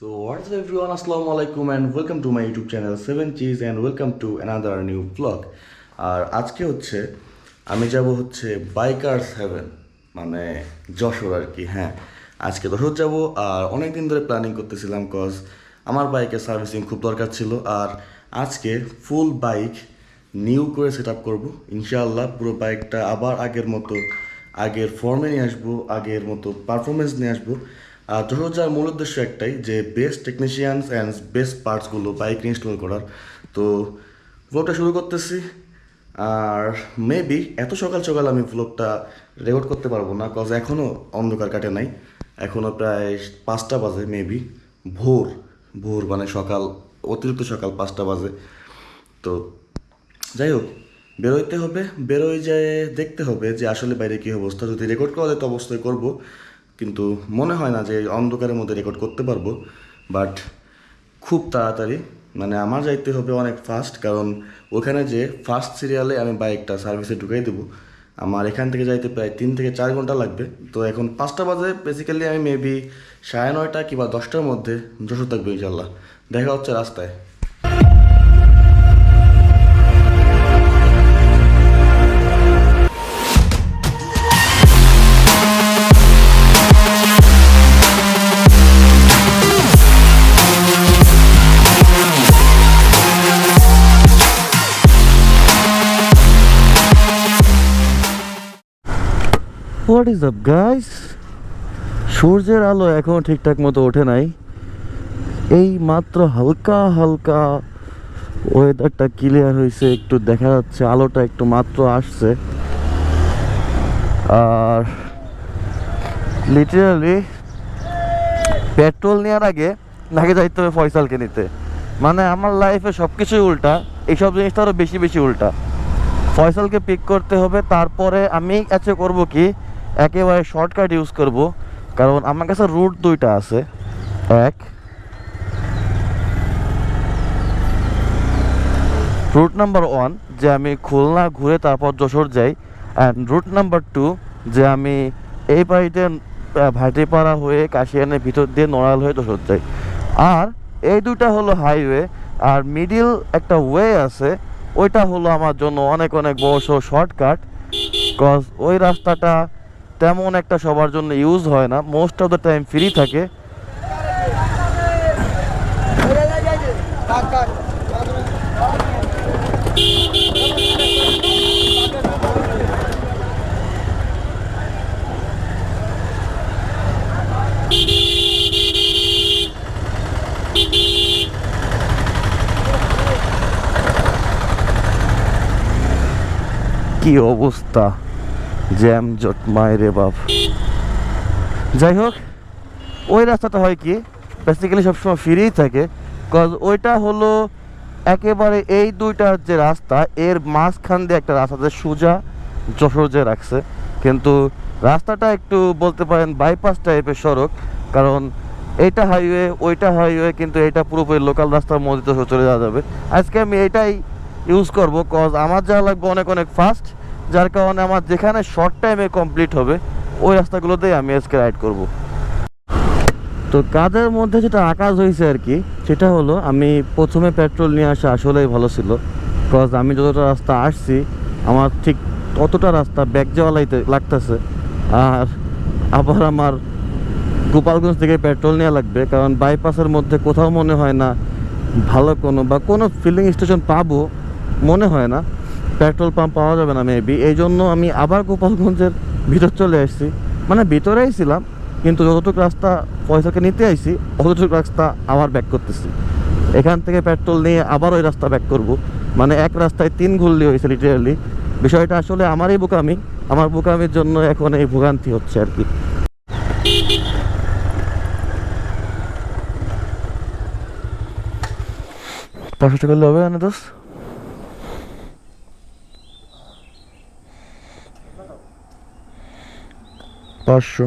So what's up everyone, assalamu alaikum and welcome to my YouTube channel 7 Cheese and welcome to another new vlog. আর আজকে হচ্ছে আমি যাব হচ্ছে bikers haven মানে যশোর আর কি। হ্যাঁ, আজকে যশোর যাব আর অনেক দিন ধরে প্ল্যানিং করতেছিলাম কজ আমার বাইকের সার্ভিসিং খুব দরকার ছিল। আর আজকে ফুল বাইক নিউ করে সেট আপ করবো ইনশাআল্লাহ। পুরো বাইকটা আবার আগের মতো আগের ফর্মে নিয়ে আসবো, আগের মতো পারফরমেন্স নিয়ে আসবো। আর যশোর যাওয়ার মূল উদ্দেশ্য একটাই, যে বেস্ট টেকনিশিয়ানস অ্যান্ড বেস্ট পার্টসগুলো বাইক ইনস্টল করার। তো ভ্লগটা শুরু করতেছি। আর মেবি এত সকাল সকাল আমি ভ্লগটা রেকর্ড করতে পারবো না, কজ এখনও অন্ধকার কাটে নাই, এখনও প্রায় 5টা বাজে, মেবি ভোর ভোর মানে সকাল, অতিরিক্ত সকাল 5টা বাজে। তো যাই হোক, বেরোইতে হবে, বেরোয় যায় দেখতে হবে যে আসলে বাইরে কী অবস্থা। যদি রেকর্ড করা যায় তো অবশ্যই করবো, কিন্তু মনে হয় না যে অন্ধকারের মধ্যে রেকর্ড করতে পারবো। বাট খুব তাড়াতাড়ি মানে আমার যাইতে হবে অনেক ফাস্ট, কারণ ওখানে যে ফার্স্ট সিরিয়ালে আমি বাইকটা সার্ভিসে ঢুকাই দেবো। আমার এখান থেকে যাইতে প্রায় 3 থেকে 4 ঘন্টা লাগবে। তো এখন 5টা বাজে, বেসিক্যালি আমি মেবি 9:30 কিংবা 10টার মধ্যে যশোর থাকবো ইনশাল্লাহ। দেখা হচ্ছে রাস্তায়। হোয়াট ইজ আপ গাইস, সূর্যের আলো এখনও ঠিকঠাক মতো ওঠে নাই। এই মাত্র হালকা হালকা ওয়েদারটা ক্লিয়ার হয়েছে, একটু দেখা যাচ্ছে আলোটা একটু মাত্র আসছে। আর লিটারালি পেট্রোল নেওয়ার আগে নাকি যাইতে হবে ফয়সালকে নিতে। মানে আমার লাইফে সব কিছুই উল্টা, এইসব জিনিসটা আরও বেশি বেশি উল্টা। ফয়সালকে পিক করতে হবে, তারপরে আমি আচ্ছা করবো কি একেবারে শর্টকাট ইউজ করব, কারণ আমার কাছে রুট 2টা আছে। এক, রুট নাম্বার 1 যে আমি খুলনা ঘুরে তারপর যশোর যাই, অ্যান্ড রুট নাম্বার 2 যে আমি এই বাড়িতে ভাটিপাড়া হয়ে কাশিয়ানের ভিতর দিয়ে নড়াল হয়ে যশোর যাই। আর এই দুটা হলো হাইওয়ে, আর মিডিল একটা ওয়ে আছে, ওইটা হলো আমার জন্য অনেক অনেক বড় শর্টকাট, কজ ওই রাস্তাটা তেমন একটা সবার জন্য ইউজ হয় না, most of the time free থাকে। কি অবস্থা, জ্যাম জট মায়েরে বাপ। যাই হোক, ওই রাস্তাটা হয় কি বেসিক্যালি সবসময় ফ্রিই থাকে, কজ ওইটা হলো একেবারে এই দুইটার যে রাস্তা এর মাঝখান দিয়ে একটা রাস্তা যে সোজা যশোর যে রাখছে, কিন্তু রাস্তাটা একটু বলতে পারেন বাইপাস টাইপের সড়ক, কারণ এইটা হাইওয়ে ওইটা হাইওয়ে, কিন্তু এটা পুরোপুরি লোকাল রাস্তার মধ্যে তো চলে যাওয়া যাবে। আজকে আমি এটাই ইউজ করব, কজ আমার যা লাগবে অনেক অনেক ফাস্ট, যার কারণে আমার যেখানে শর্ট টাইমে কমপ্লিট হবে ওই রাস্তাগুলোতেই আমি আজকে রাইড করব। তো কাজের মধ্যে যেটা আকাশ হয়েছে আর কি, সেটা হলো আমি প্রথমে পেট্রোল নিয়ে আসা আসলেই ভালো ছিল, কজ আমি যতটা রাস্তা আসছি আমার ঠিক ততটা রাস্তা ব্যাক যাওয়া লাগতেছে। আর আবার আমার গোপালগঞ্জ থেকে পেট্রোল নেওয়া লাগবে, কারণ বাইপাসের মধ্যে কোথাও মনে হয় না ভালো কোনো ফিলিং স্টেশন পাবো, মনে হয় না পেট্রোল পাম্প পাওয়া যাবে না মেবি। এই জন্য আমি আবার গোপালগঞ্জের ভিতর চলে আসছি, মানে ভিতরেই ছিলাম, কিন্তু যতটুকু রাস্তা পয়সাকে নিতে আইছি অতটুকু রাস্তা আবার ব্যাক করতেছি। এখান থেকে পেট্রোল নিয়ে আবার ওই রাস্তা ব্যাক করব, মানে এক রাস্তায় 3 ঘুরলি হয়েছে লিটারালি। বিষয়টা আসলে আমারই বোকামি, আমার বোকামির জন্য এখন এই ভোগান্তি হচ্ছে আর কি। পাঁচশো করলে হবে না দোষ? 500।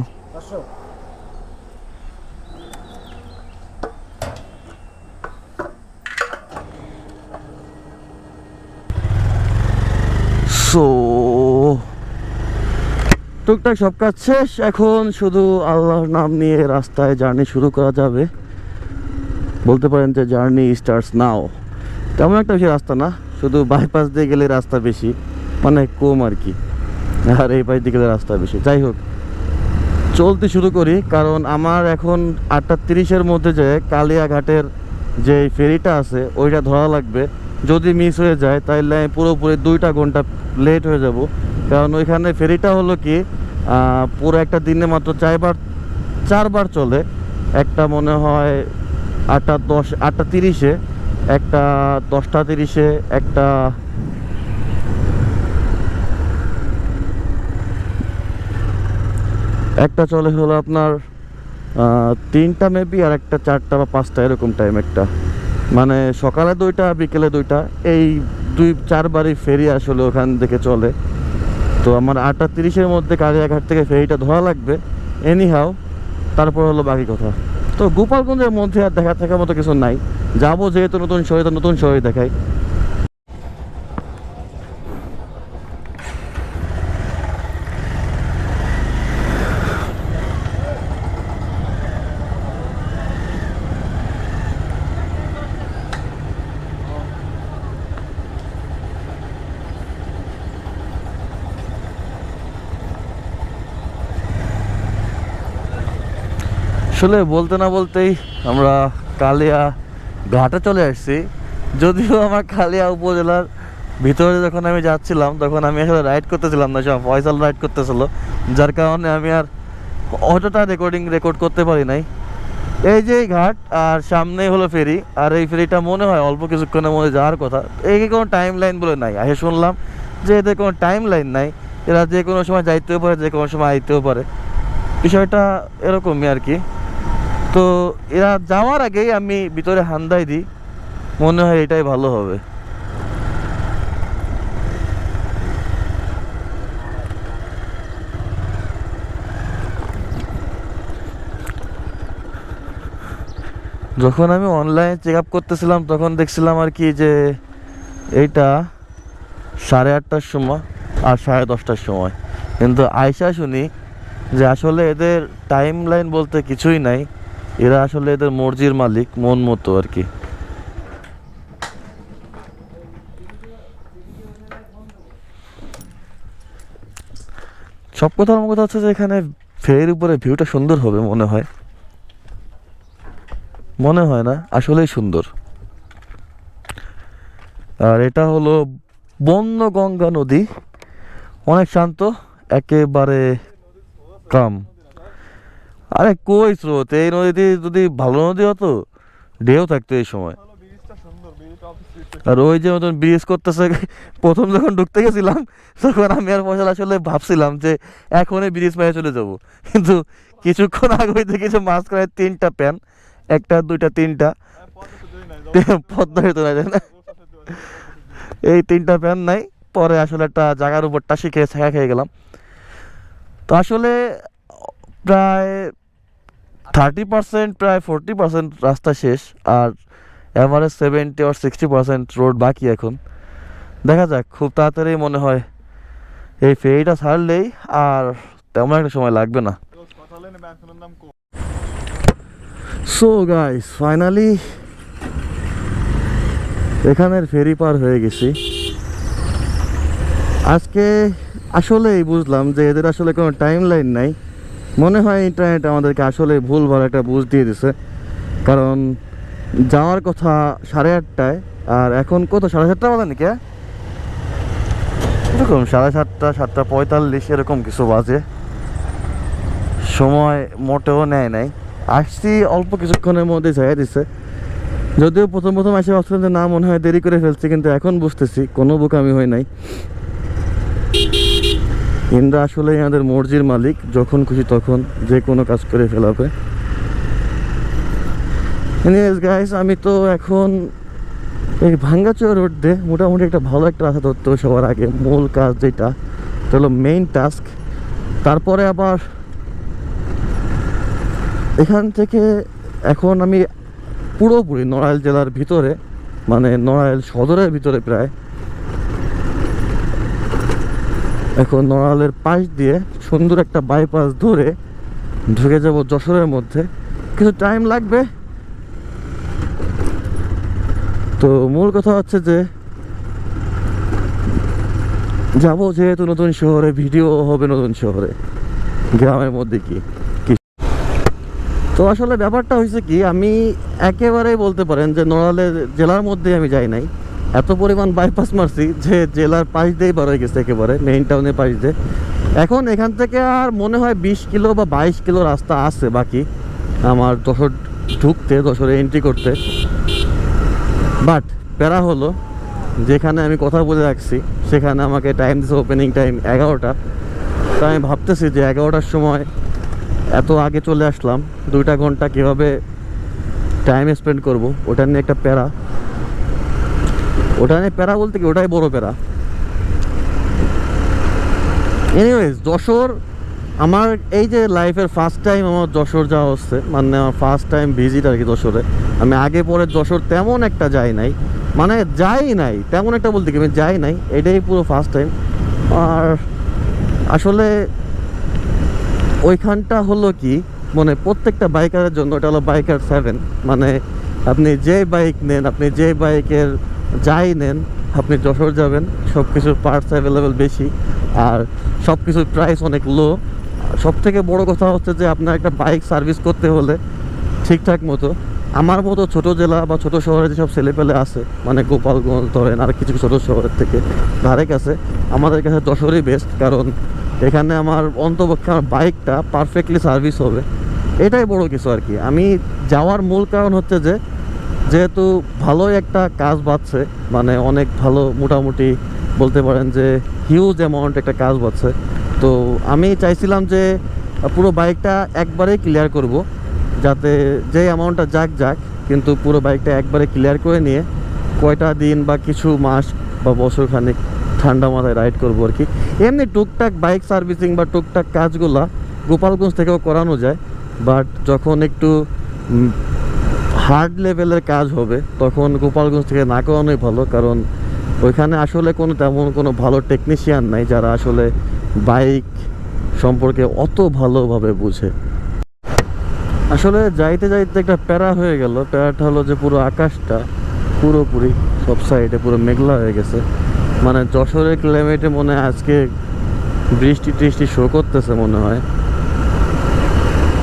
সো টুকটাক সব কাজ শেষ, এখন শুধু আল্লাহর নাম নিয়ে রাস্তায় জার্নি শুরু করা যাবে। বলতে পারেন যে জার্নি স্টার্টস নাও। তেমন একটা বেশি রাস্তা না, শুধু বাইপাস দিয়ে গেলে রাস্তা বেশি, মানে কম আর কি, আর এই পাশ দিয়ে গেলে রাস্তা বেশি। যাই হোক, চলতে শুরু করি, কারণ আমার এখন 8:30-এর মধ্যে যে কালিয়াঘাটের যে ফেরিটা আছে ওইটা ধরা লাগবে। যদি মিস হয়ে যায় তাহলে আমি পুরোপুরি 2টা ঘন্টা লেট হয়ে যাব, কারণ ওইখানে ফেরিটা হলো কি পুরো একটা দিনে মাত্র 4বার চলে। একটা মনে হয় 8:30-এ, একটা 10:30-এ, একটা চলে হলো আপনার 3টা মেবি, আর একটা 4টা বা 5টা এরকম টাইম একটা, মানে সকালে 2টা বিকেলে 2টা, এই 2-4বারই ফেরি আসলে ওখান থেকে চলে। তো আমার 8:30-এর মধ্যে কালিয়াঘাট থেকে ফেরিটা ধরা লাগবে এনি হাও। তারপর হলো বাকি কথা। তো গোপালগঞ্জের মধ্যে আর থাকার মতো কিছু নাই, যাবো যেহেতু নতুন শহরে, তো নতুন শহরে দেখাই। আসলে বলতে না বলতেই আমরা কালিয়া ঘাটে চলে আসছি। যদিও আমার কালিয়া উপজেলার ভিতরে যখন আমি যাচ্ছিলাম তখন আমি আসলে রাইড করতেছিলাম না, সব ফয়সাল রাইড করতেছিল, যার কারণে আমি আর অতটা রেকর্ড করতে পারি নাই। এই যে এই ঘাট, আর সামনেই হলো ফেরি, আর এই ফেরিটা মনে হয় অল্প কিছুক্ষণের মধ্যে যাওয়ার কথা। এই কোনো টাইম লাইন বলে নাই, আগে শুনলাম যে এদের কোনো টাইম লাইন নাই, এরা যে কোনো সময় যাইতেও পারে, যে কোনো সময় আইতেও পারে, বিষয়টা এরকমই আর কি। তো এরা যাওয়ার আগেই আমি ভিতরে হান্দাই দিই, মনে হয় এটাই ভালো হবে। যখন আমি অনলাইন চেক আপ করতেছিলাম তখন দেখছিলাম আর কি যে এইটা 8:30টার সময় আর 10:30টার সময়, কিন্তু আয়সা শুনি যে আসলে এদের টাইম লাইন বলতে কিছুই নাই, এরা আসলে এদের মর্জির মালিক, মন মতো আর কি। সব কথা আমার কথা হচ্ছে যে এখানে ফেরির উপরে ভিউটা সুন্দর হবে মনে হয়, মনে হয় না, আসলেই সুন্দর। আর এটা হলো বন্যগঙ্গা নদী, অনেক শান্ত, একেবারে কাম। আরে কই স্রোত, এই নদীতে যদি ভালো নদী হতো ঢেউ থাকতো এই সময়। আর ওই যে মতন ব্রিজ করতেছে, প্রথম যখন ঢুকতে গেছিলাম তখন আমি আর ফয়সাল আসলে ভাবছিলাম যে এখনই ব্রিজ মেরে চলে যাব, কিন্তু কিছুক্ষণ আগে হইতে কিছু মাঝখানে 3টা প্যান, 1টা 2টা 3টা পদ্মা হইতো না, তাই না? এই 3টা প্যান নাই, পরে আসলে একটা জায়গার উপর টাসি খেয়ে ছায়া খেয়ে গেলাম। তো আসলে প্রায় 30%, প্রায় 40% রাস্তা শেষ, আর এভারেজ 70 or 60% রোড বাকি। এখন দেখা যাক, খুব তাড়াতাড়ি মনে হয় এই ফেরিটা ছাড়লেই আর তেমন একটা সময় লাগবে না। সো গাইস, ফাইনালি এখানের ফেরি পার হয়ে গেছি। আজকে আসলেই বুঝলাম যে এদের আসলে কোনো টাইম লাইন নাই, মনে হয় ইন্টারনেট আমাদেরকে আসলে ভুলভাল একটা বুঝ দিয়ে দিছে, কারণ যাওয়ার কথা 8:30টায়, আর এখন কত 7:30 বাজে নাকি, এরকম 7:30, 7:45 এরকম কিছু বাজে, সময় মোটেও নেয় নাই। আসছি অল্প কিছুক্ষণের মধ্যে যাইয়া দিছে, যদিও প্রথম এসে ভাবছিলাম যে না মনে হয় দেরি করে ফেলছি, কিন্তু এখন বুঝতেছি কোনো বোকামি হয় নাই। ইন্দ্রা আসলে আমাদের মর্জির মালিক, যখন খুশি তখন যে কোনো কাজ করে ফেলাবে। এনিওয়েজ গাইস, আমি তো এখন এই ভাঙ্গাচোরা রোড দিয়ে মোটামুটি একটা ভালো একটা রাস্তা ধরতে হবে সবার আগে, মূল কাজ যেটা হলো মেইন টাস্ক। তারপরে আবার এখান থেকে এখন আমি পুরোপুরি নড়াইল জেলার ভিতরে, মানে নড়াইল সদরের ভিতরে প্রায়। এখন নড়াইলের পাশ দিয়ে সুন্দর একটা বাইপাস ধরে ঢুকে যাব যশোরের মধ্যে। কিছু টাইম লাগবে, তো মূল কথা হচ্ছে যে যাবো যেহেতু নতুন শহরে, ভিডিও হবে নতুন শহরে, গ্রামের মধ্যে কি কি। তো আসলে ব্যাপারটা হয়েছে কি, আমি একেবারেই বলতে পারেন যে নড়াইল জেলার মধ্যে আমি যাই নাই, এত পরিমাণ বাইপাস মারছি যে জেলার পাশ দিয়েই বার হয়ে গেছে, একেবারে মেইন টাউনের পাশ দিয়ে। এখন এখান থেকে আর মনে হয় 20 কিলো বা 22 কিলো রাস্তা আছে বাকি আমার যশোর ঢুকতে, যশোরে এন্ট্রি করতে। বাট প্যারা হলো, যেখানে আমি কথা বলে রাখছি সেখানে আমাকে টাইম দিচ্ছে, ওপেনিং টাইম 11টা। তো আমি ভাবতেছি যে 11টার সময় এত আগে চলে আসলাম, 2টা ঘন্টা কীভাবে টাইম স্পেন্ড করব, ওটা নিয়ে একটা প্যারা। ওটা নিয়ে প্যারা বলতে কি, ওটাই বড় প্যারা। এনিওয়েজ, যশোর আমার এই যে লাইফের ফার্স্ট টাইম আমার যশোর যাওয়া হচ্ছে, মানে আমার ফার্স্ট টাইম ভিজিট আর কি যশোরে। আমি আগে পরে যশোর তেমন একটা যাই নাই, মানে যাই নাই তেমন একটা বলতে কি, আমি যাই নাই, এটাই পুরো ফার্স্ট টাইম। আর আসলে ওইখানটা হলো কি, মানে প্রত্যেকটা বাইকারের জন্য এটা হলো বাইকার 7। মানে আপনি যে বাইক নেন, আপনি যে বাইকের যাই নেন, আপনি যশোর যাবেন, সব কিছুর পার্টস অ্যাভেলেবেল বেশি, আর সব কিছুর প্রাইস অনেক লো। সব থেকে বড় কথা হচ্ছে যে আপনার একটা বাইক সার্ভিস করতে হলে ঠিকঠাক মতো, আমার মতো ছোট জেলা বা ছোট শহরে যেসব ছেলেপেলে আছে, মানে গোপালগঞ্জ ধরেন আর কিছু ছোটো শহরের থেকে ধারে কাছে, আমাদের কাছে যশোরই বেস্ট। কারণ এখানে আমার অন্তপক্ষে আমার বাইকটা পারফেক্টলি সার্ভিস হবে, এটাই বড় কিছু আর কি। আমি যাওয়ার মূল কারণ হচ্ছে যে যেহেতু ভালোই একটা কাজ বাড়ছে, মানে অনেক ভালো, মোটামুটি বলতে পারেন যে হিউজ অ্যামাউন্ট একটা কাজ বাড়ছে। তো আমি চাইছিলাম যে পুরো বাইকটা একবারেই ক্লিয়ার করব, যাতে যে অ্যামাউন্টটা যাক যাক, কিন্তু পুরো বাইকটা একবারে ক্লিয়ার করে নিয়ে কয়টা দিন বা কিছু মাস বা বছরখানেক ঠান্ডা মাথায় রাইড করবো আর কি। এমনি টুকটাক বাইক সার্ভিসিং বা টুকটাক কাজগুলা গোপালগঞ্জ থেকেও করানো যায়, বাট যখন একটু হার্ড লেভেলের কাজ হবে তখন গোপালগঞ্জ থেকে না করানোই ভালো। কারণ ওইখানে আসলে তেমন কোনো ভালো টেকনিশিয়ান নাই যারা আসলে বাইক সম্পর্কে অত ভালোভাবে বুঝে। আসলে যাইতে যাইতে একটা প্যারা হয়ে গেল। প্যারাটা হলো যে পুরো আকাশটা পুরোপুরি সব সাইডে পুরো মেঘলা হয়ে গেছে, মানে যশোরের ক্লাইমেটে মনে হয় আজকে বৃষ্টি টিষ্টি শো করতেছে মনে হয়,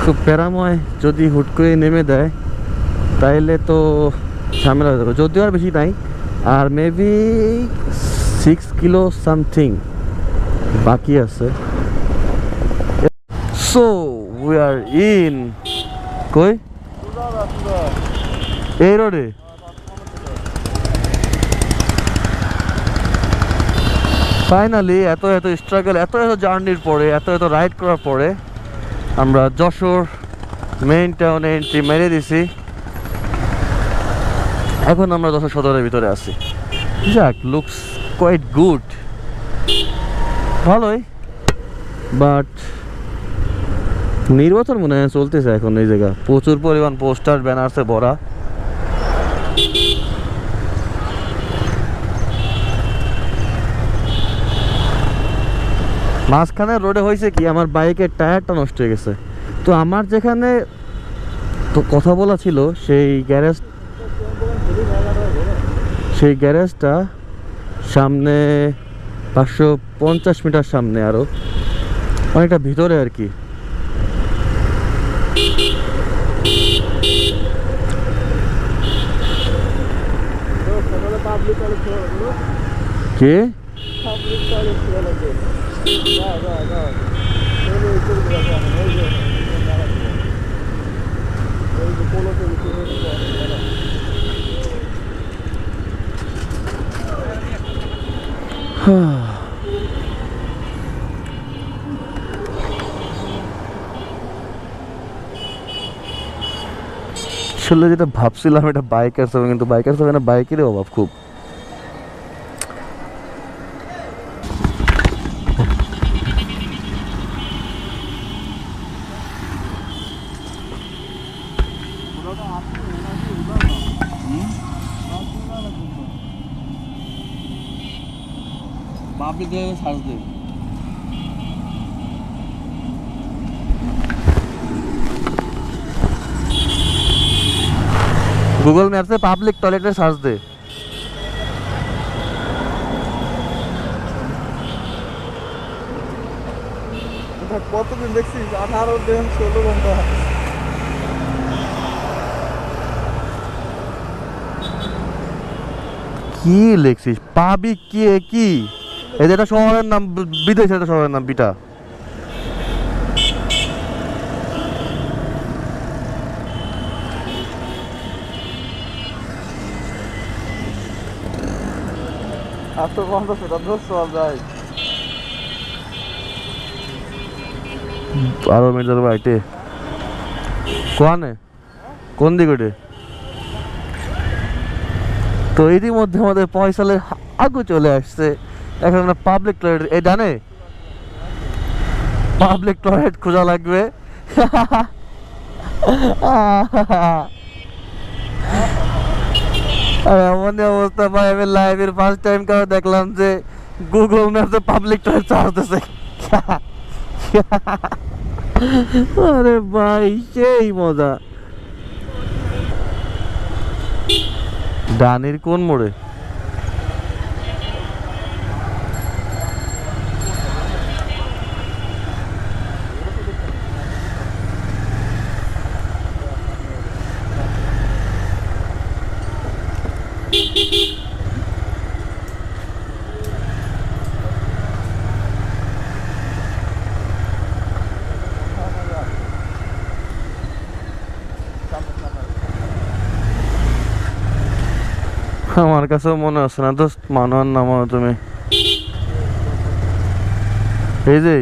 খুব প্যারাময়। যদি হুট করে নেমে দেয় তাইলে তো ঝামেলা হয়ে যাবে। যদিও আর বেশি নাই, আর মেবি 6 কিলো সামথিং বাকি আছে। সো উই আর ইন কই এই রোডে। ফাইনালি এত স্ট্রাগল, এত জার্নির পরে, এত রাইড করার পরে আমরা যশোর মেইন টাউনে এন্ট্রি মেরে দিছি। এখন আমরা যশোর সদরের ভিতরে আছি। যাক, লুকস কোয়াইট গুড, ভালোই। বাট নির্বাচন মনে হয় চলতেছে এখন এই জায়গা, প্রচুর পরিমাণ পোস্টার ব্যানার্সে ভরা। মাঝখানে রোডে হয়েছে কি, আমার বাইকের টায়ারটা নষ্ট হয়ে গেছে। তো আমার যেখানে তো কথা বলা ছিল সেই গ্যারেজটা সামনে 550 মিটার সামনে, আরও অনেকটা ভিতরে আর কি। কে আসলে যেটা ভাবছিলাম এটা বাইকার হবে, কিন্তু বাইকার হবে না, বাইকেরই অভাব খুব। পাবলিক সার্চ দে। গুগল ম্যাপসে পাবলিক টয়লেটের সার্চ দে। কতদিন দেখছিস 18 দিন 16 ঘন্টা কি লেখছিস পাবি কি কি এই যেটা শহরের নাম বিদেশে একটা শহরের নাম বিটা আর তো 50 টাকা ধরছ যায় আরো মিটার বাইটে কোয়ানে কোন দিকে তো ইতিমধ্যে আমাদের ফয়সালের আগু চলে আসছে এখন আমরা পাবলিক টয়লেট এই ডানে পাবলিক টয়লেট খোঁজা লাগবে আর এমন অবস্থা ভাই আমি লাইভের ফার্স্ট টাইম কারো দেখলাম যে গুগল ম্যাপে পাবলিক টয়লেট চালাতেছে আরে ভাই সেই মজা ডানের কোন মোড়ে আমার কাছেও মনে আছে না দোস্ত মানোয়ার নামো তুমি এই যে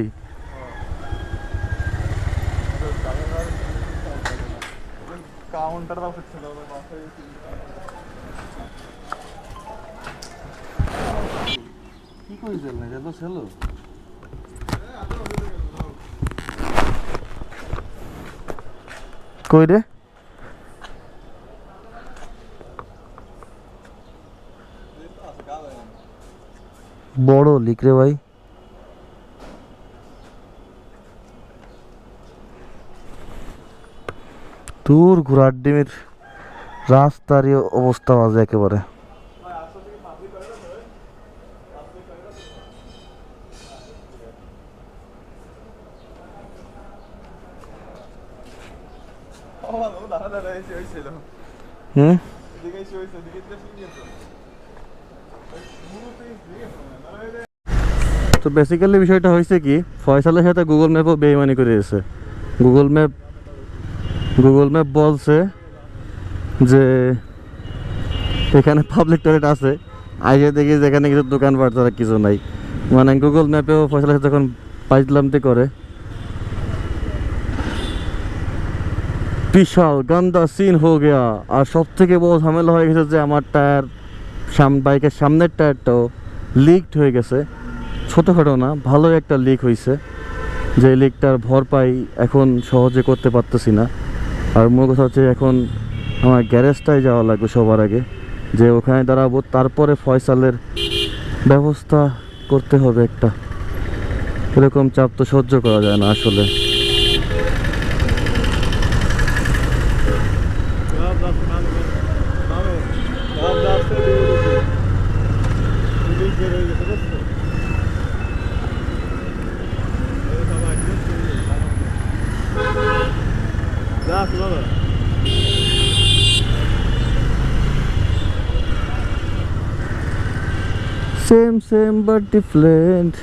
কাউন্টার দাও ছিল কি কইছিল না এটা ছিল কই রে বড় লিখ রে ভাই দূর ঘোড়ার ডিমের রাস্তার অবস্থা বাজে একেবারে হুম তো বেসিক্যালি বিষয়টা হয়েছে কি ফয়সালের সাথে গুগল ম্যাপও বেইমানি করে এসেছে গুগল ম্যাপ বলছে যে এখানে পাবলিক টয়লেট আছে আগে দেখি যেখানে কিছু দোকানপাট ছাড়া কিছু নাই মানে গুগল ম্যাপেও ফয়সালের সাথে যখন পাইজলামতে করে বিশাল গান্দা সিন হয়ে গিয়া আর সব থেকে বড় ঝামেলা হয়ে গেছে যে আমার টায়ার বাইকের সামনের টায়ারটাও লিকড হয়ে গেছে ছোটোখাটো না ভালো একটা লিক হয়েছে যে লিকটার ভরপাই এখন সহজে করতে পারতেছি না আর মূল কথা হচ্ছে এখন আমার গ্যারেজটায় যাওয়া লাগবে সবার আগে যে ওখানে দাঁড়াবো তারপরে ফয়সালের ব্যবস্থা করতে হবে একটা এরকম চাপ তো সহ্য করা যায় না আসলে same but different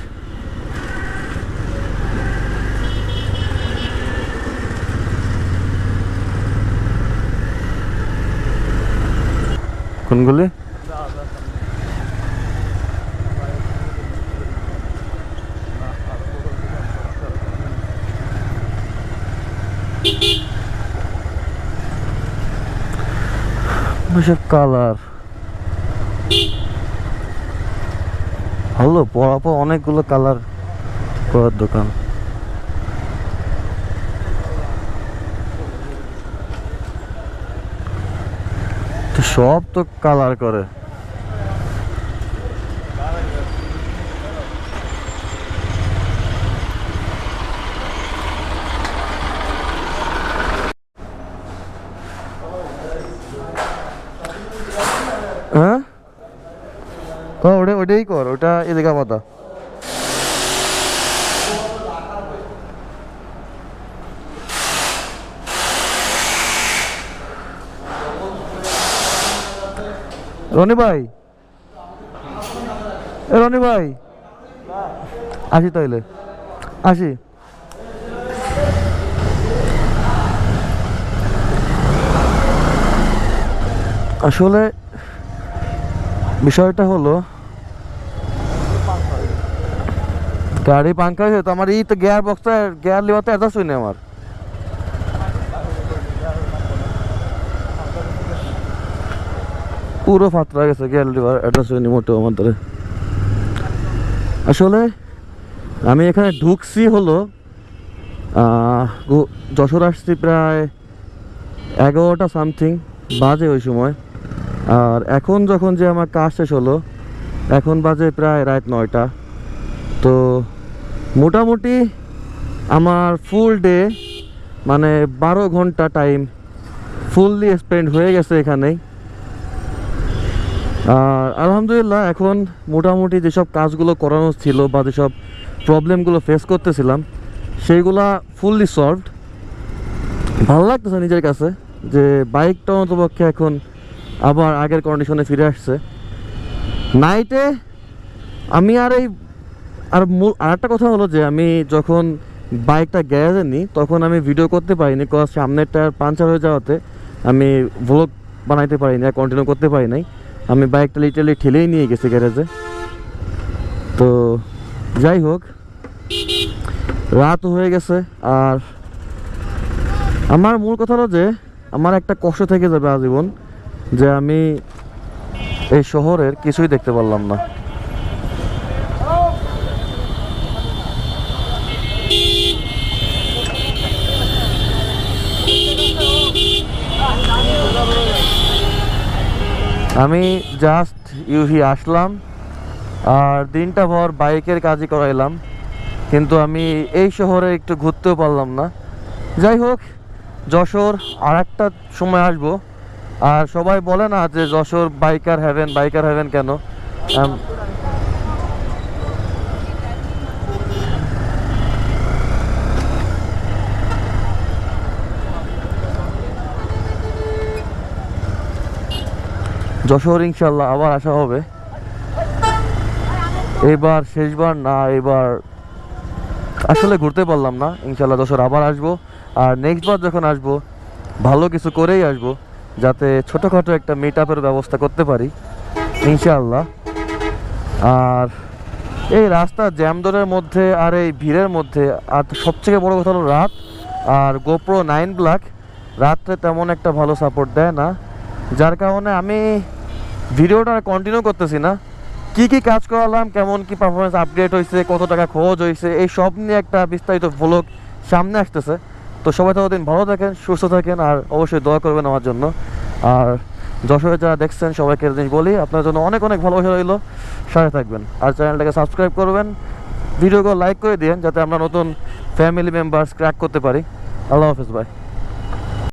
কোনগুলি কালার ভালো পরাপর অনেকগুলো কালার করার দোকান তো সব তো কালার করে হ্যাঁ ওটাই কর ওটা এদিকে মাথা রনি ভাই, এ রনি ভাই, আসি তাইলে, আসি। আসলে বিষয়টা হলো গাড়ি পাঙ্কা হয়েছে তো আমার এই তো গিয়ার বক্সটা গিয়ার লিভারটা অ্যাডজাস্ট হয়নি আমার। পুরো ফাতরা গেছে গিয়ার লিভার অ্যাডজাস্ট হয়নি মোটেও আমার ধরে। আসলে আমি এখানে ঢুকছি হলো যশোর আসছি প্রায় 11টা সামথিং বাজে ওই সময়। আর এখন যখন যে আমার কাজ শেষ হলো এখন বাজে প্রায় রাত 9টা। তো মোটামুটি আমার ফুল ডে মানে 12 ঘন্টা টাইম ফুললি স্পেন্ড হয়ে গেছে এখানেই। আর আলহামদুলিল্লাহ এখন মোটামুটি যেসব কাজগুলো করানো ছিল বা যেসব প্রবলেমগুলো ফেস করতেছিলাম সেইগুলা ফুললি সলভড। ভালো লাগতেছে নিজের কাছে যে বাইকটা অন্তপক্ষে এখন আবার আগের কন্ডিশনে ফিরে আসছে। নাইটে আমি আর একটা কথা হলো যে আমি যখন বাইকটা গ্যারেজে নিই তখন আমি ভিডিও করতে পারিনি, কজ সামনের টায়ার পাঞ্চার হয়ে যাওয়াতে আমি ভ্লগ বানাইতে পারিনি, কন্টিনিউ করতে পারি নাই। আমি বাইকটা লিটারালি ঠেলেই নিয়ে গেছি গ্যারেজে। তো যাই হোক, রাত হয়ে গেছে। আর আমার মূল কথা হলো যে আমার একটা কষ্ট থেকে যাবে আজীবন যে আমি এই শহরের কিছুই দেখতে পারলাম না। আমি জাস্ট ইউহি আসলাম আর দিনটা ভর বাইকের কাজই করাইলাম, কিন্তু আমি এই শহরে একটু ঘুরতেও পারলাম না। যাই হোক, যশোর আর একটা সময় আসবো। আর সবাই বলে না যে যশোর বাইকার হ্যাভেন কেন? যশোর ইনশাল্লাহ আবার আসা হবে, এবার শেষবার না। এবার আসলে ঘুরতে পারলাম না, ইনশাল্লাহ যশোর আবার আসবো। আর নেক্সট বার যখন আসবো ভালো কিছু করেই আসবো, যাতে ছোটোখাটো একটা মিট আপের ব্যবস্থা করতে পারি ইনশাআল্লাহ। আর এই রাস্তার জ্যামদরের মধ্যে আর এই ভিড়ের মধ্যে আর সবথেকে বড় কথা হলো রাত। আর গোপ্রো 9 ব্ল্যাক রাত্রে তেমন একটা ভালো সাপোর্ট দেয় না, যার কারণে আমি ভিডিওটা কন্টিনিউ করতেছি না। কি কি কাজ করালাম, কেমন কি পারফরমেন্স আপডেট হয়েছে, কত টাকা খরচ হয়েছে, এই সব নিয়ে একটা বিস্তারিত ভ্লগ সামনে আসতেছে। তো সবাই ততদিন ভালো থাকেন, সুস্থ থাকেন, আর অবশ্যই দোয়া করবেন আমার জন্য। আর যশোরে যারা দেখছেন সবাইকে জিনিস বলি, আপনার জন্য অনেক অনেক ভালোবাসা রইলো, সাথে থাকবেন। আর চ্যানেলটাকে সাবস্ক্রাইব করবেন, ভিডিওগুলো লাইক করে দিন যাতে আমরা নতুন ফ্যামিলি মেম্বার্স ক্র্যাক করতে পারি। আল্লাহ হাফেজ, বাই।